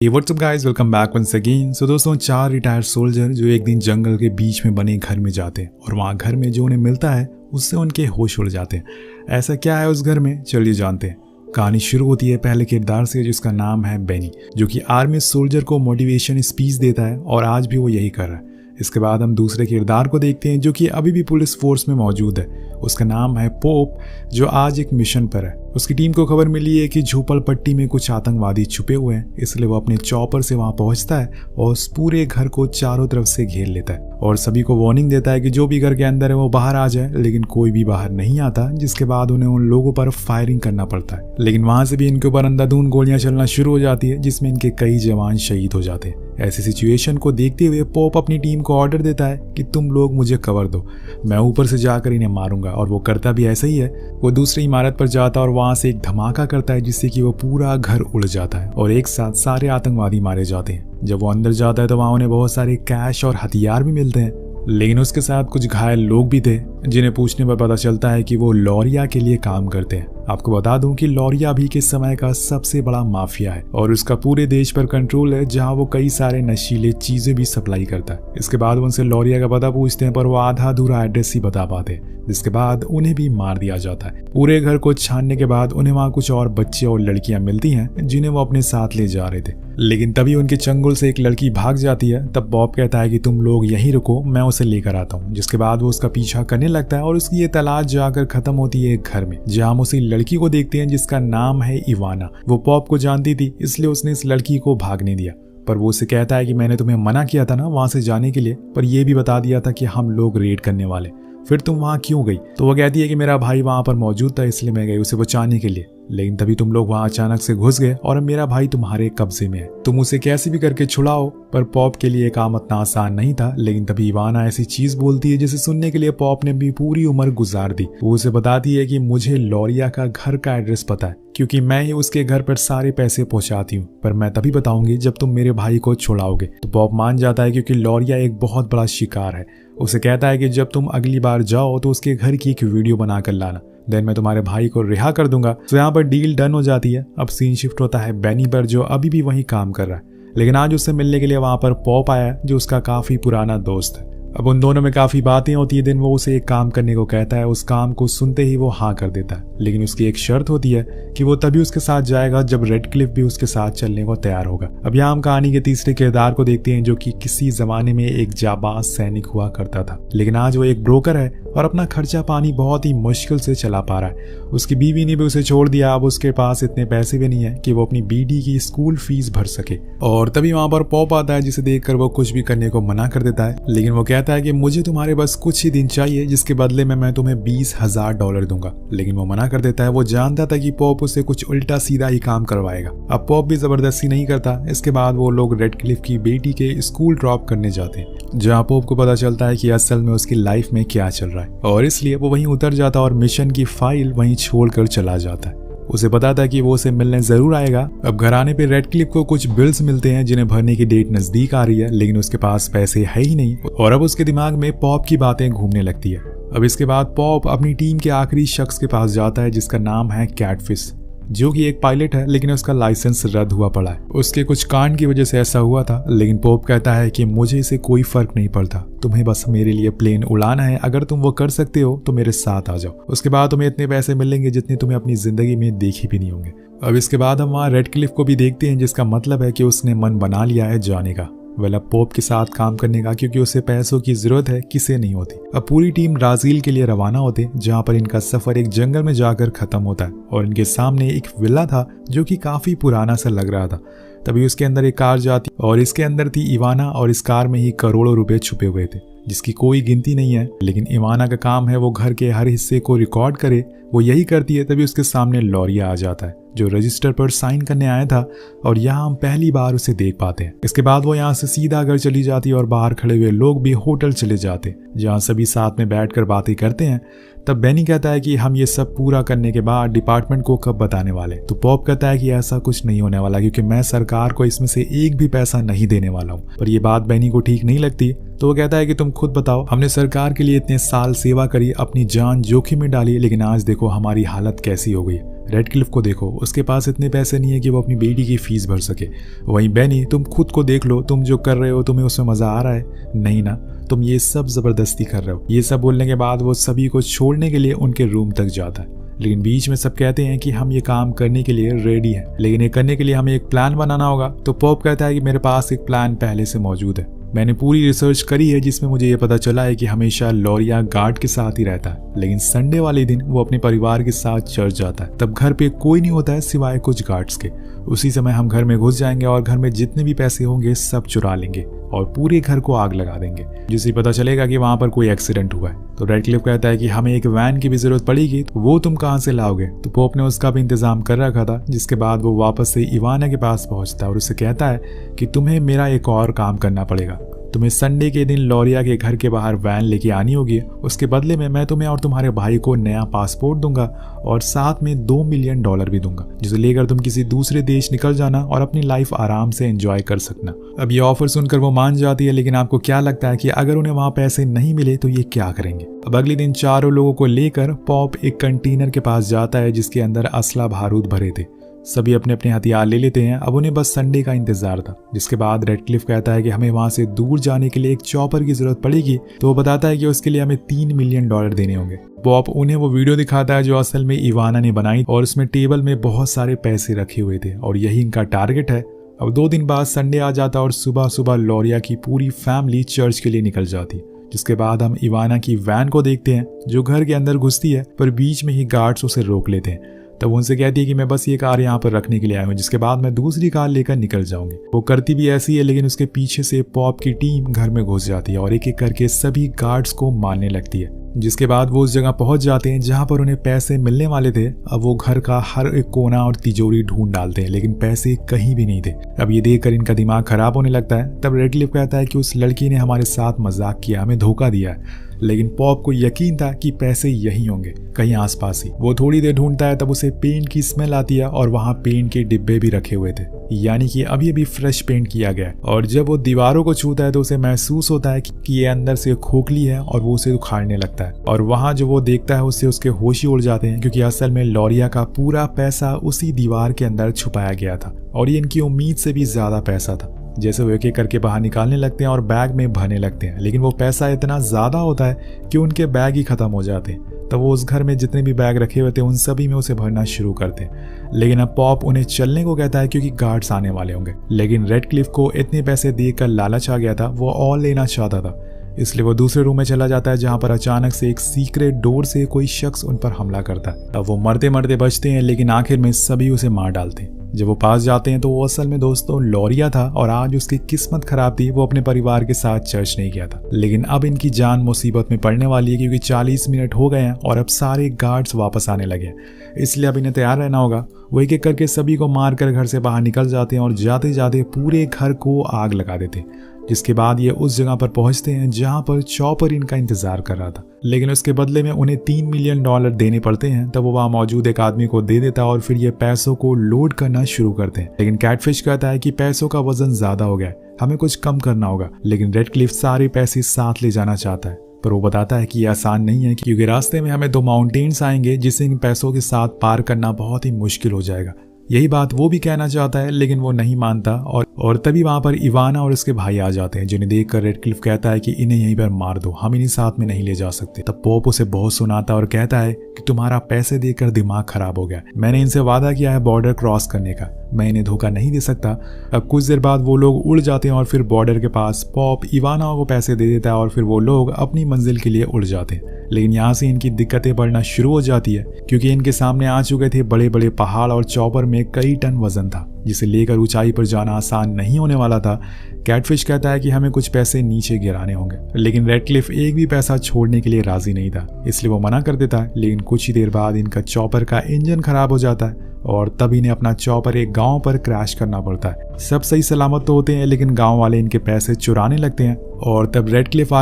Hey, what's up guys? Welcome back once again. So दोस्तों, 4 retired soldier जो एक दिन जंगल के बीच में बने घर में जाते हैं और वहाँ घर में जो उन्हें मिलता है उससे उनके होश उड़ जाते हैं। ऐसा क्या है उस घर में, चलिए जानते हैं। कहानी शुरू होती है पहले किरदार से जिसका नाम है बेनी, जो कि आर्मी सोल्जर को मोटिवेशन स्पीच देता है और आज भी वो यही कर रहा है। इसके बाद हम दूसरे किरदार को देखते हैं जो कि अभी भी पुलिस फोर्स में मौजूद है। उसका नाम है पोप, जो आज एक मिशन पर है। उसकी टीम को खबर मिली है कि झोपड़पट्टी में कुछ आतंकवादी छुपे हुए हैं, इसलिए वो अपने चॉपर से वहां पहुंचता है और उस पूरे घर को चारों तरफ से घेर लेता है और सभी को वार्निंग देता है कि जो भी घर के अंदर है वो बाहर आ जाए, लेकिन कोई भी बाहर नहीं आता, जिसके बाद उन्हें उन लोगों पर फायरिंग करना पड़ता है। लेकिन वहां से भी इनके ऊपर अंधाधुंध गोलियां चलना शुरू हो जाती है, जिसमें इनके कई जवान शहीद हो जाते हैं। ऐसी सिचुएशन को देखते हुए पोप अपनी टीम को ऑर्डर देता है कि तुम लोग मुझे कवर दो, मैं ऊपर से जाकर इन्हें मारूंगा। और वो करता भी ऐसा ही है। वो दूसरी इमारत पर जाता है और वहां से एक धमाका करता है जिससे कि वो पूरा घर उड़ जाता है और एक साथ सारे आतंकवादी मारे जाते हैं। जब वो अंदर जाता है तो वहां उन्हें बहुत सारे कैश और हथियार भी मिलते हैं, लेकिन उसके साथ कुछ घायल लोग भी थे जिन्हें पूछने पर पता चलता है कि वो लॉरिया के लिए काम करते हैं। आपको बता दूं कि लॉरिया अभी के समय का सबसे बड़ा माफिया है और उसका पूरे देश पर कंट्रोल है, जहां वो कई सारे नशीले चीजें भी सप्लाई करता है। इसके बाद उनसे लॉरिया का पता पूछते हैं पर वो आधा अधूरा एड्रेस ही बता पाते हैं, जिसके बाद उन्हें भी मार दिया जाता है। पूरे घर को छानने के बाद उन्हें वहां कुछ और बच्चे और लड़कियां मिलती हैं जिन्हें वो अपने साथ ले जा रहे थे, लेकिन तभी उनके चंगुल से एक लड़की भाग जाती है। तब बॉब कहता है कि तुम लोग यहीं रुको, मैं उसे लेकर आता हूँ। जिसके बाद वो उसका पीछा करने लगता है और उसकी ये तलाश जाकर खत्म होती है एक घर में, जहाँ हम उसी लड़की को देखते हैं जिसका नाम है इवाना। वो पॉप को जानती थी, इसलिए उसने इस लड़की को भागने दिया, पर वो उसे कहता है कि मैंने तुम्हें मना किया था ना वहां से जाने के लिए, पर यह भी बता दिया था कि हम लोग रेड करने वाले, फिर तुम वहां क्यों गई? तो वो कहती है कि मेरा भाई वहां पर मौजूद था, इसलिए मैं गई उसे बचाने के लिए, लेकिन तभी तुम लोग वहां अचानक से घुस गए और मेरा भाई तुम्हारे कब्जे में है। तुम उसे कैसे भी करके छुड़ाओ। पर पॉप के लिए काम इतना आसान नहीं था, लेकिन तभी इवाना ऐसी चीज बोलती है जिसे सुनने के लिए पॉप ने भी पूरी उम्र गुजार दी। वो उसे बताती है कि मुझे लॉरिया का घर का एड्रेस पता है, क्योंकि मैं ही उसके घर पर सारे पैसे पहुंचाती हूँ, पर मैं तभी बताऊंगी जब तुम मेरे भाई को छुड़ाओगे। तो पॉप मान जाता है क्योंकि लॉरिया एक बहुत बड़ा शिकार है। उसे कहता है कि जब तुम अगली बार जाओ तो उसके घर की एक वीडियो बनाकर लाना, देन मैं तुम्हारे भाई को रिहा कर दूंगा। तो यहाँ पर डील डन हो जाती है। अब सीन शिफ्ट होता है बेनी पर, जो अभी भी वहीं काम कर रहा है, लेकिन आज उससे मिलने के लिए वहां पर पॉप आया जो उसका काफी पुराना दोस्त है। अब उन दोनों में काफी बातें होती है। दिन वो उसे एक काम करने को कहता है, उस काम को सुनते ही वो हाँ कर देता है, लेकिन उसकी एक शर्त होती है कि वो तभी उसके साथ जाएगा जब रेड क्लिफ भी उसके साथ चलने को तैयार होगा। अब यहाँ हम कहानी के तीसरे किरदार को देखते हैं, जो कि किसी जमाने में एक जाबाज सैनिक हुआ करता था, लेकिन आज वो एक ब्रोकर है और अपना खर्चा पानी बहुत ही मुश्किल से चला पा रहा है। उसकी बीवी ने भी उसे छोड़ दिया। अब उसके पास इतने पैसे भी नहीं है कि वो अपनी बीडी की स्कूल फीस भर सके। और तभी वहां पर पॉप आता है, जिसे देखकर वो कुछ भी करने को मना कर देता है, लेकिन वो कहता है कि मुझे तुम्हारे बस कुछ ही दिन चाहिए, जिसके बदले में मैं तुम्हें $20,000 दूंगा। लेकिन वो मना कर देता है। वो जानता था कि पॉप उससे कुछ उल्टा सीधा ही काम करवाएगा। अब पॉप भी जबरदस्ती नहीं करता। इसके बाद वो लोग रेड क्लिफ की बेटी के स्कूल ड्रॉप करने जाते हैं, जहाँ पॉप को पता चलता है कि असल में उसकी लाइफ में क्या चल रहा है, और इसलिए वो वहीं उतर जाता और मिशन की फाइल वहीं छोड़कर चला जाता है। उसे पता था कि वो उसे मिलने जरूर आएगा। अब घर आने पे रेड क्लिफ को कुछ बिल्स मिलते हैं जिन्हें भरने की डेट नजदीक आ रही है, लेकिन उसके पास पैसे है ही नहीं और अब उसके दिमाग में पॉप की बातें घूमने लगती है। अब इसके बाद पॉप अपनी टीम के आखिरी शख्स के पास जाता है जिसका नाम है कैटफिश, जो कि एक पायलट है, लेकिन उसका लाइसेंस रद्द हुआ पड़ा है। उसके कुछ कांड की वजह से ऐसा हुआ था, लेकिन पोप कहता है कि मुझे इसे कोई फर्क नहीं पड़ता, तुम्हें बस मेरे लिए प्लेन उड़ाना है, अगर तुम वो कर सकते हो तो मेरे साथ आ जाओ। उसके बाद तुम्हें इतने पैसे मिलेंगे जितने तुम्हें अपनी जिंदगी में देखे भी नहीं होंगे। अब इसके बाद हम वहाँ रेड क्लिफ को भी देखते हैं, जिसका मतलब है कि उसने मन बना लिया है जाने का, वेल अब पोप के साथ काम करने का, क्योंकि उसे पैसों की जरूरत है, किसे नहीं होती। अब पूरी टीम ब्राजील के लिए रवाना होते, जहां पर इनका सफर एक जंगल में जाकर खत्म होता है और इनके सामने एक विला था जो कि काफी पुराना सा लग रहा था। तभी उसके अंदर एक कार जाती और इसके अंदर थी इवाना, और इस कार में ही करोड़ों रुपए छुपे हुए थे, जिसकी कोई गिनती नहीं है। लेकिन इवाना का काम है वो घर के हर हिस्से को रिकॉर्ड करे, वो यही करती है। तभी उसके सामने लॉरिया आ जाता है, जो रजिस्टर पर साइन करने आया था, और यहाँ हम पहली बार उसे देख पाते हैं। इसके बाद वो यहाँ से सीधा घर चली जाती है और बाहर खड़े हुए लोग भी होटल चले जाते, जहाँ सभी साथ में बैठकर बातें करते हैं। तब बेनी कहता है कि हम ये सब पूरा करने के बाद डिपार्टमेंट को कब बताने वाले। तो पॉप कहता है कि ऐसा कुछ नहीं होने वाला, क्योंकि मैं सरकार को इसमें से एक भी पैसा नहीं देने वाला हूँ। पर यह बात बेनी को ठीक नहीं लगती, तो वो कहता है कि तुम खुद बताओ, हमने सरकार के लिए इतने साल सेवा करी, अपनी जान जोखिम में डाली, लेकिन आज देखो हमारी हालत कैसी हो गई। रेडक्लिफ को देखो, उसके पास इतने पैसे नहीं है कि वो अपनी बेटी की फीस भर सके। वहीं बेनी, तुम खुद को देख लो, तुम जो कर रहे हो तुम्हें उसमें मजा आ रहा है? नहीं ना, तुम ये सब जबरदस्ती कर रहे हो। ये सब बोलने के बाद वो सभी को छोड़ने के लिए उनके रूम तक जाता है, लेकिन बीच में सब कहते हैं कि हम ये काम करने के लिए रेडी हैं, लेकिन ये करने के लिए हमें एक प्लान बनाना होगा। तो पॉप कहता है कि मेरे पास एक प्लान पहले से मौजूद है, मैंने पूरी रिसर्च करी है जिसमें मुझे ये पता चला है कि हमेशा लॉरिया गार्ड के साथ ही रहता है, लेकिन संडे वाले दिन वो अपने परिवार के साथ चर्च जाता है। तब घर पे कोई नहीं होता है सिवाय कुछ गार्ड्स के। उसी समय हम घर में घुस जाएंगे और घर में जितने भी पैसे होंगे सब चुरा लेंगे और पूरे घर को आग लगा देंगे, जिससे पता चलेगा कि वहां पर कोई एक्सीडेंट हुआ है। तो रेडक्लिफ कहता है कि हमें एक वैन की भी जरूरत पड़ेगी, तो वो तुम कहां से लाओगे? तो पोप ने उसका भी इंतजाम कर रखा था, जिसके बाद वो वापस से इवाना के पास पहुंचता है और उससे कहता है कि तुम्हें मेरा एक और काम करना पड़ेगा, तुम्हें संडे के दिन लॉरिया के घर के बाहर वैन लेके आनी होगी। उसके बदले में मैं तुम्हें और तुम्हारे भाई को नया पासपोर्ट दूंगा और साथ में $2 मिलियन भी दूंगा, जिसे लेकर तुम किसी दूसरे देश निकल जाना और अपनी लाइफ आराम से एंजॉय कर सकना। अब ये ऑफर सुनकर वो मान जाती है, लेकिन आपको क्या लगता है कि अगर उन्हें वहां पैसे नहीं मिले तो ये क्या करेंगे? अब अगले दिन चारों लोगों को लेकर पॉप एक कंटेनर के पास जाता है जिसके अंदर असला बारूद भरे थे। सभी अपने अपने हथियार ले लेते हैं। अब उन्हें बस संडे का इंतजार था, जिसके बाद रेडक्लिफ कहता है कि हमें वहां से दूर जाने के लिए एक चॉपर की जरूरत पड़ेगी। तो वो बताता है कि उसके लिए हमें $3 मिलियन देने होंगे। पॉप उन्हें वो वीडियो दिखाता है जो असल में इवाना ने बनाई और उसमें टेबल में बहुत सारे पैसे रखे हुए थे और यही इनका टारगेट है। अब 2 दिन बाद संडे आ जाता और सुबह सुबह लॉरिया की पूरी फैमिली चर्च के लिए निकल जाती, जिसके बाद हम इवाना की वैन को देखते हैं जो घर के अंदर घुसती है, पर बीच में ही गार्ड्स उसे रोक लेते हैं। तब उनसे कहती है कि मैं बस ये कार यहाँ पर रखने के लिए आया हूँ, जिसके बाद मैं दूसरी कार लेकर निकल जाऊंगी। वो करती भी ऐसी है, लेकिन उसके पीछे से पॉप की टीम घर में घुस जाती है और एक एक करके सभी गार्ड्स को मारने लगती है। जिसके बाद वो उस जगह पहुंच जाते हैं जहां पर उन्हें पैसे मिलने वाले थे। अब वो घर का हर एक कोना और तिजोरी ढूंढ डालते हैं, लेकिन पैसे कहीं भी नहीं थे। अब ये देखकर इनका दिमाग खराब होने लगता है। तब रेडक्लिफ कहता है कि उस लड़की ने हमारे साथ मजाक किया, हमें धोखा दिया है, लेकिन पॉप को यकीन था कि पैसे यहीं होंगे, कहीं आसपास ही। वो थोड़ी देर ढूंढता है, तब उसे पेंट की स्मेल आती है और वहां पेंट के डिब्बे भी रखे हुए थे, यानी कि अभी अभी फ्रेश पेंट किया गया है। और जब वो दीवारों को छूता है तो उसे महसूस होता है कि ये अंदर से खोखली है और वो उसे उखाड़ने लगता है। और वहां जो वो देखता है उससे उसके होश ही उड़ जाते हैं, क्योंकि असल में लॉरिया का पूरा पैसा उसी दीवार के अंदर छुपाया गया था और ये इनकी उम्मीद से भी ज्यादा पैसा था। जैसे वो एक एक करके बाहर निकालने लगते हैं और बैग में भरने लगते हैं, लेकिन वो पैसा इतना ज्यादा होता है कि उनके बैग ही खत्म हो जाते हैं। तब वो उस घर में जितने भी बैग रखे हुए थे उन सभी में उसे भरना शुरू करते हैं। लेकिन अब पॉप उन्हें चलने को कहता है क्योंकि गार्ड्स आने वाले होंगे। लेकिन रेडक्लिफ को इतने पैसे देकर लालच आ गया था, वो और लेना चाहता था, इसलिए वो दूसरे रूम में चला जाता है जहां पर अचानक से एक सीक्रेट डोर से कोई शख्स उन पर हमला करता है। अब वो मरते मरते बचते हैं, लेकिन आखिर में सभी उसे मार डालते हैं। जब वो पास जाते हैं तो वो असल में दोस्तों लॉरिया था और आज उसकी किस्मत खराब थी, वो अपने परिवार के साथ चर्च नहीं गया था। लेकिन अब इनकी जान मुसीबत में पड़ने वाली है, क्योंकि 40 मिनट हो गए हैं और अब सारे गार्ड्स वापस आने लगे हैं, इसलिए अब इन्हें तैयार रहना होगा। वो एक एक करके सभी को मारकर घर से बाहर निकल जाते हैं और जाते जाते पूरे घर को आग लगा देते हैं। जिसके बाद ये उस जगह पर पहुंचते हैं जहां पर चॉपर इनका इंतजार कर रहा था, लेकिन उसके बदले में उन्हें $3 मिलियन देने पड़ते हैं। तब वो वहां मौजूद एक आदमी को दे देता है और फिर ये पैसों को लोड करना शुरू करते हैं। लेकिन कैटफिश कहता है कि पैसों का वजन ज्यादा हो गया है, हमें कुछ कम करना होगा। लेकिन रेडक्लिफ सारे पैसे साथ ले जाना चाहता है, पर वो बताता है कि ये आसान नहीं है, क्योंकि रास्ते में हमें 2 माउंटेन्स आएंगे जिसे इन पैसों के साथ पार करना बहुत ही मुश्किल हो जाएगा। यही बात वो भी कहना चाहता है, लेकिन वो नहीं मानता। और तभी वहां पर इवाना और उसके भाई आ जाते हैं, जिन्हें देखकर रेडक्लिफ कहता है कि इन्हें यहीं पर मार दो, हम इन्हें साथ में नहीं ले जा सकते। तब पॉप उसे बहुत सुनाता और कहता है कि तुम्हारा पैसे देकर दिमाग खराब हो गया, मैंने इनसे वादा किया है बॉर्डर क्रॉस करने का, मैं इन्हें धोखा नहीं दे सकता। अब कुछ देर बाद वो लोग उड़ जाते हैं और फिर बॉर्डर के पास पॉप इवाना को पैसे दे देता है और फिर वो लोग अपनी मंजिल के लिए उड़ जाते हैं। लेकिन यहाँ से इनकी दिक्कतें बढ़ना शुरू हो जाती है, क्योंकि इनके सामने आ चुके थे बड़े बड़े पहाड़ और चॉपर में कई टन वजन था, जिसे लेकर ऊंचाई पर जाना आसान नहीं होने वाला था। कैटफिश कहता है कि हमें कुछ पैसे नीचे गिराने होंगे, लेकिन रेडक्लिफ एक भी पैसा छोड़ने के लिए राजी नहीं था, इसलिए वो मना कर देता है। लेकिन कुछ ही देर बाद इनका चॉपर का इंजन खराब हो जाता है और तब इन्हें अपना चॉपर एक गांव पर क्रैश करना पड़ता है। सब सही सलामत तो होते हैं, लेकिन गांव वाले इनके पैसे चुराने लगते हैं और तब रेडक्लिफ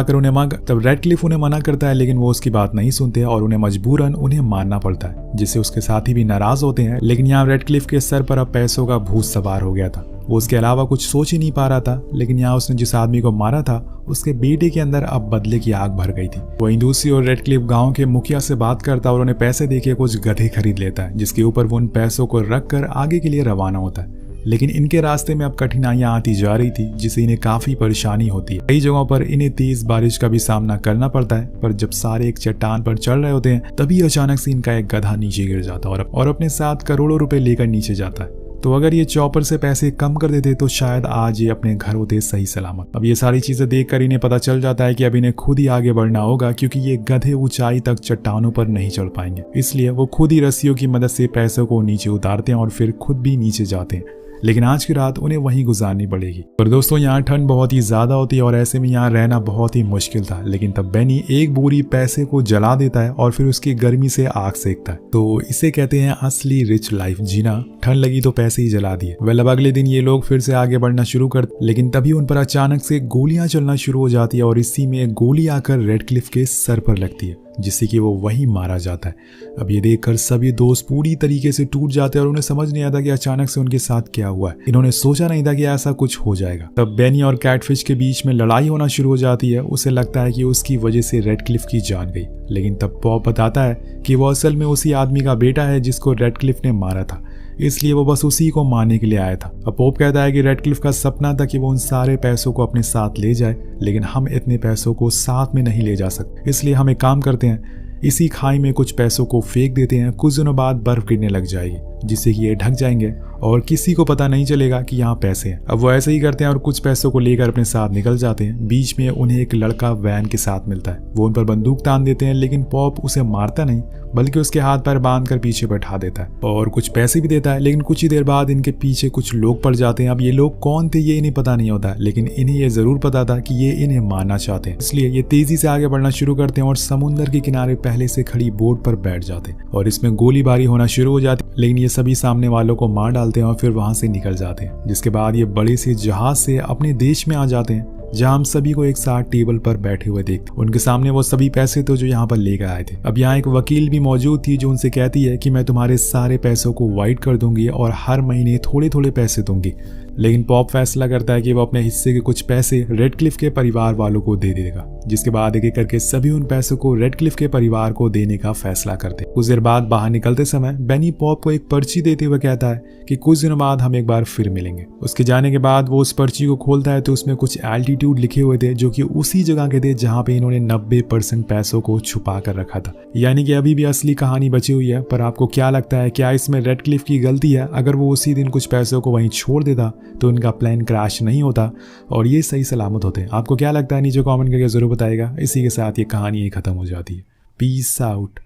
उन्हें मना करता है, लेकिन वो उसकी बात नहीं सुनते और उन्हें मजबूरन उन्हें मारना पड़ता है, जिससे उसके साथी भी नाराज होते हैं। लेकिन यहाँ रेडक्लिफ के सर पर अब पैसों का भूत सवार हो गया था। वो उसके अलावा कुछ सोच ही नहीं पा रहा था। लेकिन यहाँ उसने जिस आदमी को मारा था उसके बेटे के अंदर अब बदले की आग भर गई थी। वहीं दूसरी ओर रेडक्लिफ गांव के मुखिया से बात करता और उन्हें पैसे देके कुछ गधे खरीद लेता है, जिसके ऊपर वो उन पैसों को रख कर आगे के लिए रवाना होता है। लेकिन इनके रास्ते में अब कठिनाइयां आती जा रही थी, जिससे इन्हें काफी परेशानी होती है। कई जगहों पर इन्हें तेज बारिश का भी सामना करना पड़ता है, पर जब सारे एक चट्टान पर चढ़ रहे होते हैं तभी अचानक से इनका एक गधा नीचे गिर जाता है और अपने साथ करोड़ों रुपए लेकर नीचे जाता है। तो अगर ये चॉपर से पैसे कम कर देते तो शायद आज ये अपने घर होते सही सलामत। अब ये सारी चीजें देखकर इन्हें पता चल जाता है कि अब इन्हें खुद ही आगे बढ़ना होगा, क्योंकि ये गधे ऊंचाई तक चट्टानों पर नहीं चढ़ पाएंगे। इसलिए वो खुद ही रस्सियों की मदद से पैसों को नीचे उतारते हैं और फिर खुद भी नीचे जाते हैं। लेकिन आज की रात उन्हें वहीं गुजारनी पड़ेगी। पर दोस्तों यहाँ ठंड बहुत ही ज्यादा होती है और ऐसे में यहाँ रहना बहुत ही मुश्किल था। लेकिन तब बेनी एक बोरी पैसे को जला देता है और फिर उसकी गर्मी से आग सेकता है। तो इसे कहते हैं असली रिच लाइफ जीना। ठंड लगी तो पैसे ही जला दिए। अब अगले दिन ये लोग फिर से आगे बढ़ना शुरू कर, लेकिन तभी उन पर अचानक से गोलियां चलना शुरू हो जाती है और इसी में एक गोली आकर रेडक्लिफ के सर पर लगती है, जिससे कि वो वहीं मारा जाता है। अब ये देखकर सभी दोस्त पूरी तरीके से टूट जाते हैं और उन्हें समझ नहीं आता कि अचानक से उनके साथ क्या हुआ है। इन्होंने सोचा नहीं था कि ऐसा कुछ हो जाएगा। तब बेनी और कैटफिश के बीच में लड़ाई होना शुरू हो जाती है। उसे लगता है कि उसकी वजह से रेडक्लिफ की जान गई। लेकिन तब पॉप बताता है कि वो असल में उसी आदमी का बेटा है जिसको रेडक्लिफ ने मारा था, इसलिए वो बस उसी को मारने के लिए आया था। अब पोप कहता है कि रेडक्लिफ का सपना था कि वो उन सारे पैसों को अपने साथ ले जाए, लेकिन हम इतने पैसों को साथ में नहीं ले जा सकते। इसलिए हम एक काम करते हैं, इसी खाई में कुछ पैसों को फेंक देते हैं। कुछ दिनों बाद बर्फ गिरने लग जाएगी, जिससे कि ये ढक जाएंगे और किसी को पता नहीं चलेगा कि यहाँ पैसे हैं। अब वो ऐसे ही करते हैं और कुछ पैसों को लेकर अपने साथ निकल जाते हैं। बीच में उन्हें एक लड़का वैन के साथ मिलता है। वो उन पर बंदूक तान देते हैं, लेकिन पॉप उसे मारता नहीं बल्कि उसके हाथ पैर बांधकर पीछे बैठा देता है और कुछ पैसे भी देता है। लेकिन कुछ ही देर बाद इनके पीछे कुछ लोग पड़ जाते हैं। अब ये लोग कौन थे ये इन्हें पता नहीं होता, लेकिन इन्हें ये जरूर पता था कि ये इन्हें मारना चाहते हैं। इसलिए ये तेजी से आगे बढ़ना शुरू करते हैं और समुद्र के किनारे पहले से खड़ी बोट पर बैठ जाते हैं और इसमें गोलीबारी होना शुरू हो जाती है। लेकिन ये सभी सामने वालों को मार डालते हैं और फिर वहां से निकल जाते हैं। जिसके बाद ये बड़े से जहाज से अपने देश में आ जाते हैं, जहां हम सभी को एक साथ टेबल पर बैठे हुए देखते। उनके सामने वो सभी पैसे थे जो यहाँ पर लेकर आए थे। अब यहाँ एक वकील भी मौजूद थी जो उनसे कहती है कि मैं तुम्हारे सारे पैसों को वाइट कर दूंगी और हर महीने थोड़े थोड़े पैसे दूंगी। लेकिन पॉप फैसला करता है कि वो अपने हिस्से के कुछ पैसे रेडक्लिफ के परिवार वालों को दे देगा। जिसके बाद एक एक करके सभी उन पैसों को रेडक्लिफ के परिवार को देने का फैसला करते हैं। कुछ देर बाद बाहर निकलते समय बेनी पॉप को एक पर्ची देते हुए कहता है कि कुछ दिनों बाद हम एक बार फिर मिलेंगे। उसके जाने के बाद वो उस पर्ची को खोलता है तो उसमें कुछ एल्टीट्यूड लिखे हुए थे, जो कि उसी जगह के थे जहाँ पे इन्होंने 90% पैसों को छुपा कर रखा था। यानी कि अभी भी असली कहानी बची हुई है। पर आपको क्या लगता है, क्या इसमें रेडक्लिफ की गलती है? अगर वो उसी दिन कुछ पैसों को वहीं छोड़ देता तो उनका प्लान क्रैश नहीं होता और ये सही सलामत होते। आपको क्या लगता है नीचे कमेंट करके जरूर बताइएगा। इसी के साथ ये कहानी खत्म हो जाती है। Peace out.